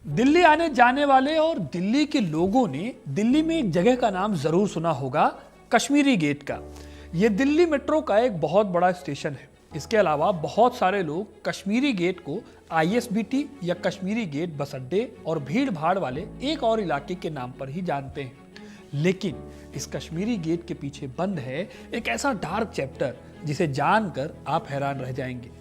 दिल्ली आने जाने वाले और दिल्ली के लोगों ने दिल्ली में एक जगह का नाम जरूर सुना होगा, कश्मीरी गेट का। यह दिल्ली मेट्रो का एक बहुत बड़ा स्टेशन है। इसके अलावा बहुत सारे लोग कश्मीरी गेट को आईएसबीटी या कश्मीरी गेट बस अड्डे और भीड़ भाड़ वाले एक और इलाके के नाम पर ही जानते हैं। लेकिन इस कश्मीरी गेट के पीछे बंद है एक ऐसा डार्क चैप्टर जिसे जानकर आप हैरान रह जाएंगे।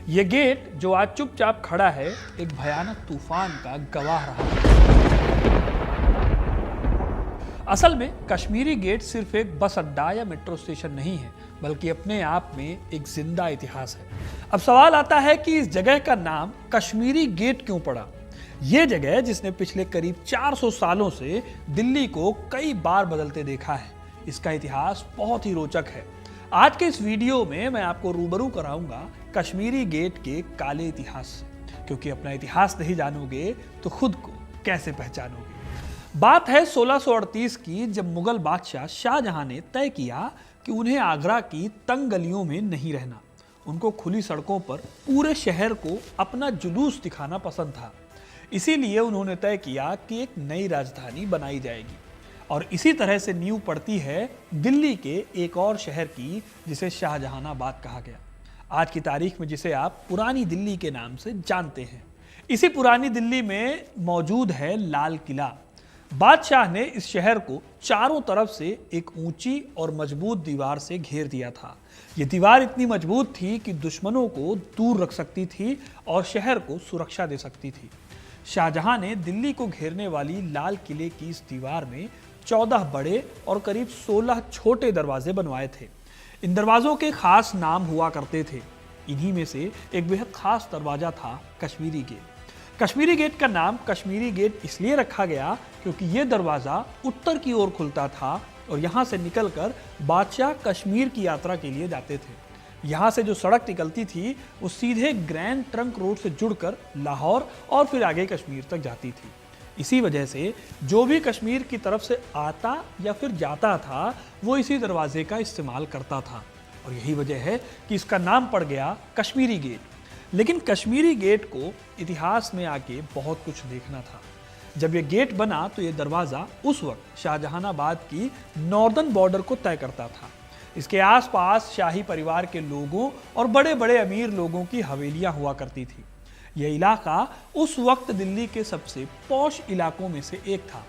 ये गेट जो आज चुपचाप खड़ा है, एक भयानक तूफान का गवाह रहा है। असल में कश्मीरी गेट सिर्फ एक बस अड्डा या मेट्रो स्टेशन नहीं है, बल्कि अपने आप में एक जिंदा इतिहास है। अब सवाल आता है कि इस जगह का नाम कश्मीरी गेट क्यों पड़ा। यह जगह जिसने पिछले करीब 400 सालों से दिल्ली को कई बार बदलते देखा है, इसका इतिहास बहुत ही रोचक है। आज के इस वीडियो में मैं आपको रूबरू कराऊंगा कश्मीरी गेट के काले इतिहास से, क्योंकि अपना इतिहास नहीं जानोगे तो खुद को कैसे पहचानोगे। बात है 1638 की, जब मुगल बादशाह शाहजहां ने तय किया कि उन्हें आगरा की तंग गलियों में नहीं रहना। उनको खुली सड़कों पर पूरे शहर को अपना जुलूस दिखाना पसंद था। इसीलिए उन्होंने तय किया कि एक नई राजधानी बनाई जाएगी, और इसी तरह से नींव पड़ती है दिल्ली के एक और शहर की, जिसे शाहजहानाबाद कहा गया। आज की तारीख में जिसे आप पुरानी दिल्ली के नाम से जानते हैं। इसी पुरानी दिल्ली में मौजूद है लाल किला। बादशाह ने इस शहर को चारों तरफ से एक ऊंची और मजबूत दीवार से घेर दिया था। यह दीवार इतनी मजबूत थी कि दुश्मनों को दूर रख सकती थी और शहर को सुरक्षा दे सकती थी। शाहजहां ने दिल्ली को घेरने वाली लाल किले की इस दीवार में 14 बड़े और करीब 16 छोटे दरवाजे बनवाए थे। इन दरवाजों के खास नाम हुआ करते थे। इन्हीं में से एक बेहद खास दरवाजा था कश्मीरी गेट। कश्मीरी गेट का नाम कश्मीरी गेट इसलिए रखा गया क्योंकि यह दरवाजा उत्तर की ओर खुलता था और यहां से निकलकर बादशाह कश्मीर की यात्रा के लिए जाते थे। यहाँ से जो सड़क निकलती थी वो सीधे ग्रैंड ट्रंक रोड से जुड़कर लाहौर और फिर आगे कश्मीर तक जाती थी। इसी वजह से जो भी कश्मीर की तरफ से आता या फिर जाता था, वो इसी दरवाजे का इस्तेमाल करता था, और यही वजह है कि इसका नाम पड़ गया कश्मीरी गेट। लेकिन कश्मीरी गेट को इतिहास में आके बहुत कुछ देखना था। जब यह गेट बना तो यह दरवाज़ा उस वक्त शाहजहानाबाद की नॉर्दर्न बॉर्डर को तय करता था। इसके आसपास शाही परिवार के लोगों और बड़े बड़े अमीर लोगों की हवेलियां हुआ करती थी। यह इलाका उस वक्त दिल्ली के सबसे पॉश इलाकों में से एक था,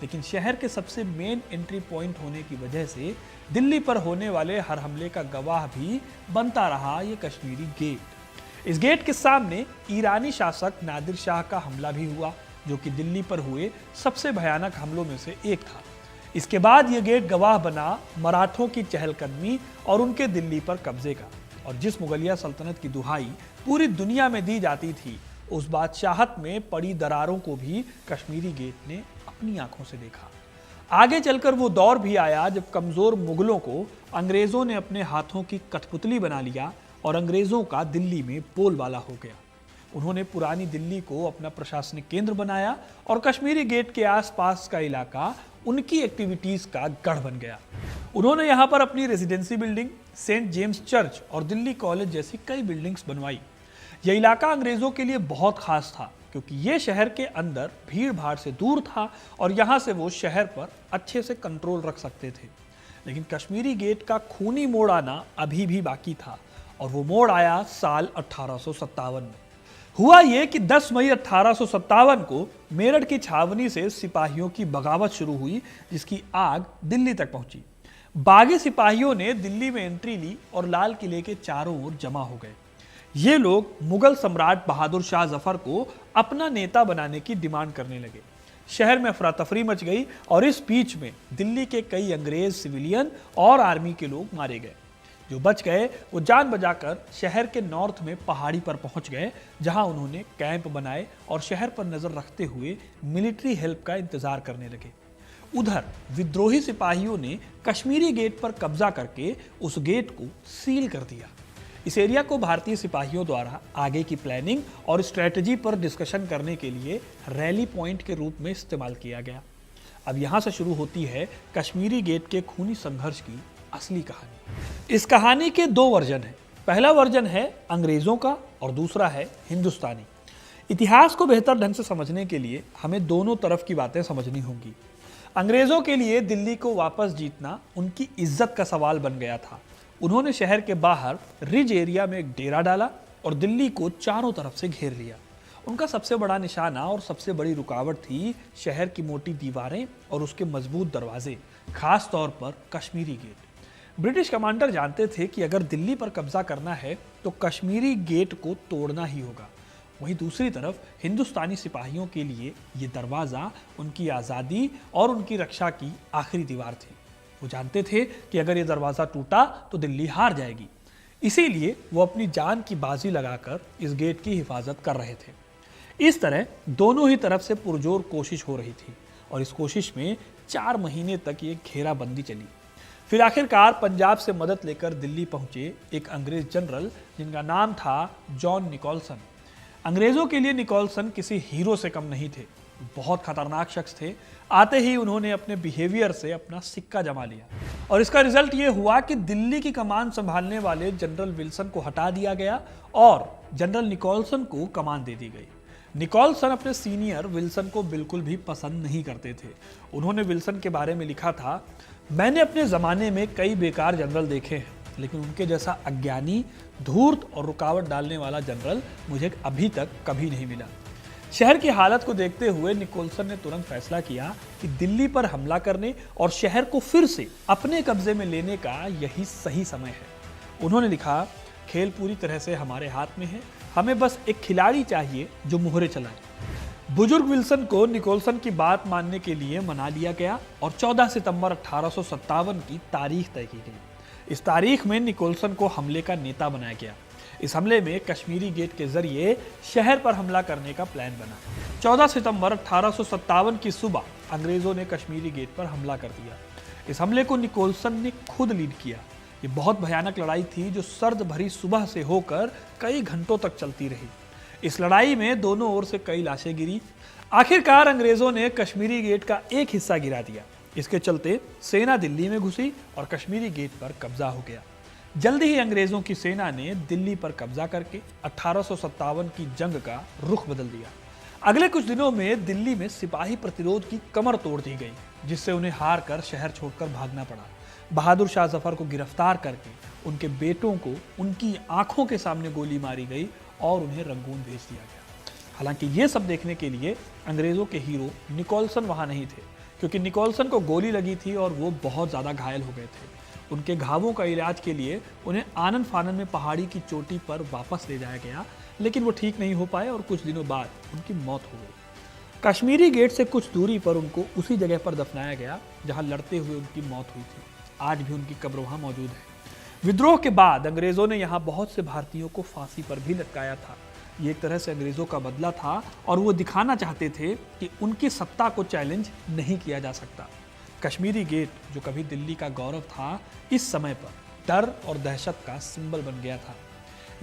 लेकिन शहर के सबसे मेन एंट्री पॉइंट होने की वजह से दिल्ली पर होने वाले हर हमले का गवाह भी बनता रहा ये कश्मीरी गेट। इस गेट के सामने ईरानी शासक नादिर शाह का हमला भी हुआ, जो कि दिल्ली पर हुए सबसे भयानक हमलों में से एक था। इसके बाद यह गेट गवाह बना मराठों की चहलकदमी और उनके दिल्ली पर कब्जे का। और जिस मुगलिया सल्तनत की दुहाई पूरी दुनिया में दी जाती थी, उस बादशाहत में पड़ी दरारों को भी कश्मीरी गेट ने अपनी आंखों से देखा। आगे चलकर वो दौर भी आया जब कमजोर मुगलों को अंग्रेजों ने अपने हाथों की कठपुतली बना लिया और अंग्रेजों का दिल्ली में बोलबाला हो गया। उन्होंने पुरानी दिल्ली को अपना प्रशासनिक केंद्र बनाया और कश्मीरी गेट के आसपास का इलाका उनकी एक्टिविटीज का गढ़ बन गया। उन्होंने यहाँ पर अपनी residency building, Saint James church और दिल्ली कॉलेज जैसी कई बिल्डिंग्स बनवाई। यह इलाका अंग्रेजों के लिए बहुत खास था, क्योंकि ये शहर के अंदर भीड़ भाड़ से दूर था और यहाँ से वो शहर पर अच्छे से कंट्रोल रख सकते थे। लेकिन कश्मीरी गेट का खूनी मोड़ आना अभी भी बाकी था, और वो मोड़ आया साल 1857 में। हुआ ये कि 10 मई 1857 को मेरठ की छावनी से सिपाहियों की बगावत शुरू हुई, जिसकी आग दिल्ली तक पहुंची। बागी सिपाहियों ने दिल्ली में एंट्री ली और लाल किले के चारों ओर जमा हो गए। ये लोग मुगल सम्राट बहादुर शाह जफर को अपना नेता बनाने की डिमांड करने लगे। शहर में अफरा तफरी मच गई और इस बीच में दिल्ली के कई अंग्रेज सिविलियन और आर्मी के लोग मारे गए। जो बच गए वो जान बचाकर शहर के नॉर्थ में पहाड़ी पर पहुंच गए, जहां उन्होंने कैंप बनाए और शहर पर नजर रखते हुए मिलिट्री हेल्प का इंतजार करने लगे। उधर विद्रोही सिपाहियों ने कश्मीरी गेट पर कब्जा करके उस गेट को सील कर दिया। इस एरिया को भारतीय सिपाहियों द्वारा आगे की प्लानिंग और स्ट्रेटजी पर डिस्कशन करने के लिए रैली पॉइंट के रूप में इस्तेमाल किया गया। अब यहाँ से शुरू होती है कश्मीरी गेट के खूनी संघर्ष की असली कहानी। इस कहानी के 2 वर्जन हैं। पहला वर्जन है अंग्रेजों का और दूसरा है हिंदुस्तानी। इतिहास को बेहतर ढंग से समझने के लिए हमें दोनों तरफ की बातें समझनी होंगी। अंग्रेजों के लिए दिल्ली को वापस जीतना उनकी इज्जत का सवाल बन गया था। उन्होंने शहर के बाहर रिज एरिया में एक डेरा डाला और दिल्ली को चारों तरफ से घेर लिया। उनका सबसे बड़ा निशाना और सबसे बड़ी रुकावट थी शहर की मोटी दीवारें और उसके मजबूत दरवाजे, खास तौर पर कश्मीरी गेट। ब्रिटिश कमांडर जानते थे कि अगर दिल्ली पर कब्जा करना है तो कश्मीरी गेट को तोड़ना ही होगा। वहीं दूसरी तरफ हिंदुस्तानी सिपाहियों के लिए ये दरवाज़ा उनकी आज़ादी और उनकी रक्षा की आखिरी दीवार थी। वो जानते थे कि अगर ये दरवाज़ा टूटा तो दिल्ली हार जाएगी। इसीलिए वो अपनी जान की बाजी लगाकर इस गेट की हिफाजत कर रहे थे। इस तरह दोनों ही तरफ से पुरजोर कोशिश हो रही थी और इस कोशिश में 4 महीने तक ये घेराबंदी चली। फिर आखिरकार पंजाब से मदद लेकर दिल्ली पहुंचे एक अंग्रेज जनरल जिनका नाम था जॉन निकोलसन। अंग्रेजों के लिए निकोलसन किसी हीरो से कम नहीं थे, बहुत खतरनाक शख्स थे। आते ही उन्होंने अपने बिहेवियर से अपना सिक्का जमा लिया और इसका रिजल्ट ये हुआ कि दिल्ली की कमान संभालने वाले जनरल विल्सन को हटा दिया गया और जनरल निकोलसन को कमान दे दी गई। निकोलसन अपने सीनियर विल्सन को बिल्कुल भी पसंद नहीं करते थे। उन्होंने विल्सन के बारे में लिखा था, मैंने अपने ज़माने में कई बेकार जनरल देखे हैं, लेकिन उनके जैसा अज्ञानी, धूर्त और रुकावट डालने वाला जनरल मुझे अभी तक कभी नहीं मिला। शहर की हालत को देखते हुए निकोलसन ने तुरंत फैसला किया कि दिल्ली पर हमला करने और शहर को फिर से अपने कब्जे में लेने का यही सही समय है। उन्होंने लिखा, खेल पूरी तरह से हमारे हाथ में है, हमें बस एक खिलाड़ी चाहिए जो मुहरे चलाए। बुजुर्ग विल्सन को निकोलसन की बात मानने के लिए मना लिया गया और 14 सितंबर 1857 की तारीख तय की गई। इस तारीख में निकोलसन को हमले का नेता बनाया गया। इस हमले में कश्मीरी गेट के जरिए शहर पर हमला करने का प्लान बना। 14 सितंबर 1857 की सुबह अंग्रेजों ने कश्मीरी गेट पर हमला कर दिया। इस हमले को निकोलसन ने खुद लीड किया। ये बहुत भयानक लड़ाई थी जो सर्द भरी सुबह से होकर कई घंटों तक चलती रही। इस लड़ाई में दोनों ओर से कई लाशें गिरी। आखिरकार अंग्रेजों ने कश्मीरी गेट का एक हिस्सा गिरा दिया। इसके चलते सेना दिल्ली में घुसी और कश्मीरी गेट पर कब्जा हो गया। जल्दी ही अंग्रेजों की सेना ने दिल्ली पर कब्जा करके 1857 की जंग का रुख बदल दिया। अगले कुछ दिनों में दिल्ली में सिपाही प्रतिरोध की कमर तोड़ दी गई, जिससे उन्हें हार कर शहर छोड़कर भागना पड़ा। बहादुर शाह जफर को गिरफ्तार करके उनके बेटों को उनकी आंखों के सामने गोली मारी गई और उन्हें रंगून भेज दिया गया। हालांकि ये सब देखने के लिए अंग्रेजों के हीरो निकोलसन वहां नहीं थे, क्योंकि निकोलसन को गोली लगी थी और वो बहुत ज़्यादा घायल हो गए थे। उनके घावों का इलाज के लिए उन्हें आनन फानन में पहाड़ी की चोटी पर वापस ले जाया गया, लेकिन वो ठीक नहीं हो पाए और कुछ दिनों बाद उनकी मौत हो गई। कश्मीरी गेट से कुछ दूरी पर उनको उसी जगह पर दफनाया गया जहां लड़ते हुए उनकी मौत हुई थी। आज भी उनकी कब्र वहां मौजूद है। विद्रोह के बाद अंग्रेजों ने यहाँ बहुत से भारतीयों को फांसी पर भी लटकाया था। ये एक तरह से अंग्रेजों का बदला था और वो दिखाना चाहते थे कि उनकी सत्ता को चैलेंज नहीं किया जा सकता। कश्मीरी गेट, जो कभी दिल्ली का गौरव था, इस समय पर डर और दहशत का सिंबल बन गया था।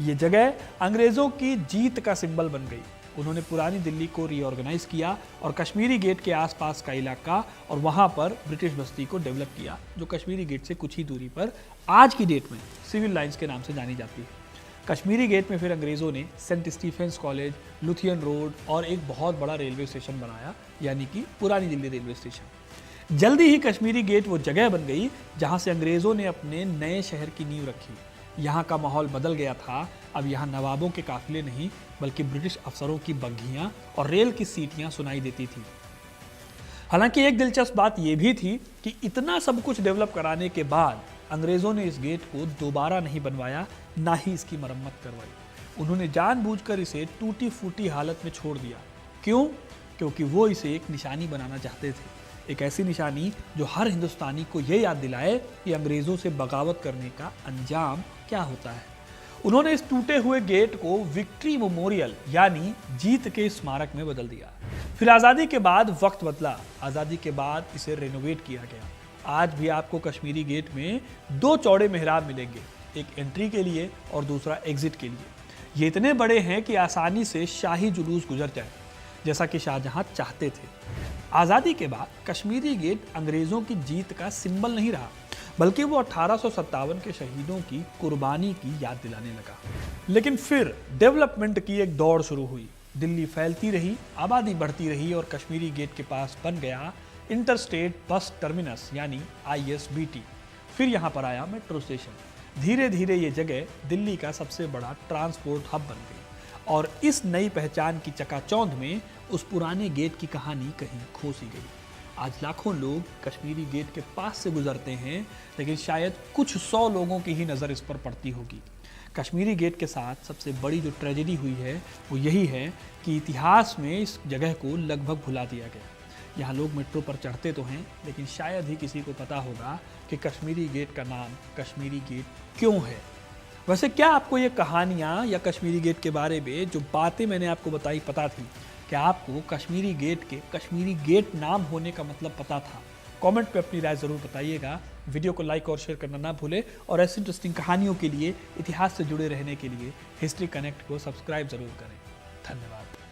ये जगह अंग्रेजों की जीत का सिंबल बन गई। उन्होंने पुरानी दिल्ली को रीऑर्गेनाइज किया और कश्मीरी गेट के आसपास का इलाका और वहाँ पर ब्रिटिश बस्ती को डेवलप किया, जो कश्मीरी गेट से कुछ ही दूरी पर आज की डेट में सिविल लाइंस के नाम से जानी जाती है। कश्मीरी गेट में फिर अंग्रेज़ों ने सेंट स्टीफेंस कॉलेज, लुथियन रोड और एक बहुत बड़ा रेलवे स्टेशन बनाया, यानी कि पुरानी दिल्ली रेलवे स्टेशन। जल्दी ही कश्मीरी गेट वो जगह बन गई जहाँ से अंग्रेज़ों ने अपने नए शहर की नींव रखी। यहाँ का माहौल बदल गया था। अब यहाँ नवाबों के काफिले नहीं, बल्कि ब्रिटिश अफसरों की बग्घियाँ और रेल की सीटियाँ सुनाई देती थी। हालांकि एक दिलचस्प बात यह भी थी कि इतना सब कुछ डेवलप कराने के बाद अंग्रेज़ों ने इस गेट को दोबारा नहीं बनवाया, ना ही इसकी मरम्मत करवाई। उन्होंने जानबूझकर इसे टूटी फूटी हालत में छोड़ दिया। क्यों? क्योंकि वो इसे एक निशानी बनाना चाहते थे, एक ऐसी निशानी जो हर हिंदुस्तानी को यह याद दिलाए कि अंग्रेज़ों से बगावत करने का अंजाम क्या होता है। उन्होंने इस टूटे हुए गेट को विक्ट्री मेमोरियल यानी जीत के स्मारक में बदल दिया। फिर आज़ादी के बाद वक्त बदला। आज़ादी के बाद इसे रेनोवेट किया गया। आज भी आपको कश्मीरी गेट में 2 चौड़े मेहराब मिलेंगे, एक एंट्री के लिए और दूसरा एग्जिट के लिए। ये इतने बड़े हैं कि आसानी से शाही जुलूस गुजर जाए, जैसा कि शाहजहां चाहते थे। आज़ादी के बाद कश्मीरी गेट अंग्रेज़ों की जीत का सिंबल नहीं रहा, बल्कि वो 1857 के शहीदों की कुर्बानी की याद दिलाने लगा। लेकिन फिर डेवलपमेंट की एक दौड़ शुरू हुई। दिल्ली फैलती रही, आबादी बढ़ती रही और कश्मीरी गेट के पास बन गया इंटरस्टेट बस टर्मिनस यानी ISBT। फिर यहाँ पर आया मेट्रो स्टेशन। धीरे धीरे ये जगह दिल्ली का सबसे बड़ा ट्रांसपोर्ट हब बन गई और इस नई पहचान की चकाचौंध में उस पुराने गेट की कहानी कहीं खोसी गई। आज लाखों लोग कश्मीरी गेट के पास से गुजरते हैं, लेकिन शायद कुछ 100 लोगों की ही नज़र इस पर पड़ती होगी। कश्मीरी गेट के साथ सबसे बड़ी जो ट्रेजेडी हुई है वो यही है कि इतिहास में इस जगह को लगभग भुला दिया गया। यहाँ लोग मेट्रो पर चढ़ते तो हैं, लेकिन शायद ही किसी को पता होगा कि कश्मीरी गेट का नाम कश्मीरी गेट क्यों है। वैसे क्या आपको ये कहानियाँ या कश्मीरी गेट के बारे में जो बातें मैंने आपको बताई पता थी? क्या आपको कश्मीरी गेट के कश्मीरी गेट नाम होने का मतलब पता था? कमेंट पे अपनी राय ज़रूर बताइएगा। वीडियो को लाइक और शेयर करना ना भूलें और ऐसी इंटरेस्टिंग कहानियों के लिए, इतिहास से जुड़े रहने के लिए हिस्ट्री कनेक्ट को सब्सक्राइब ज़रूर करें। धन्यवाद।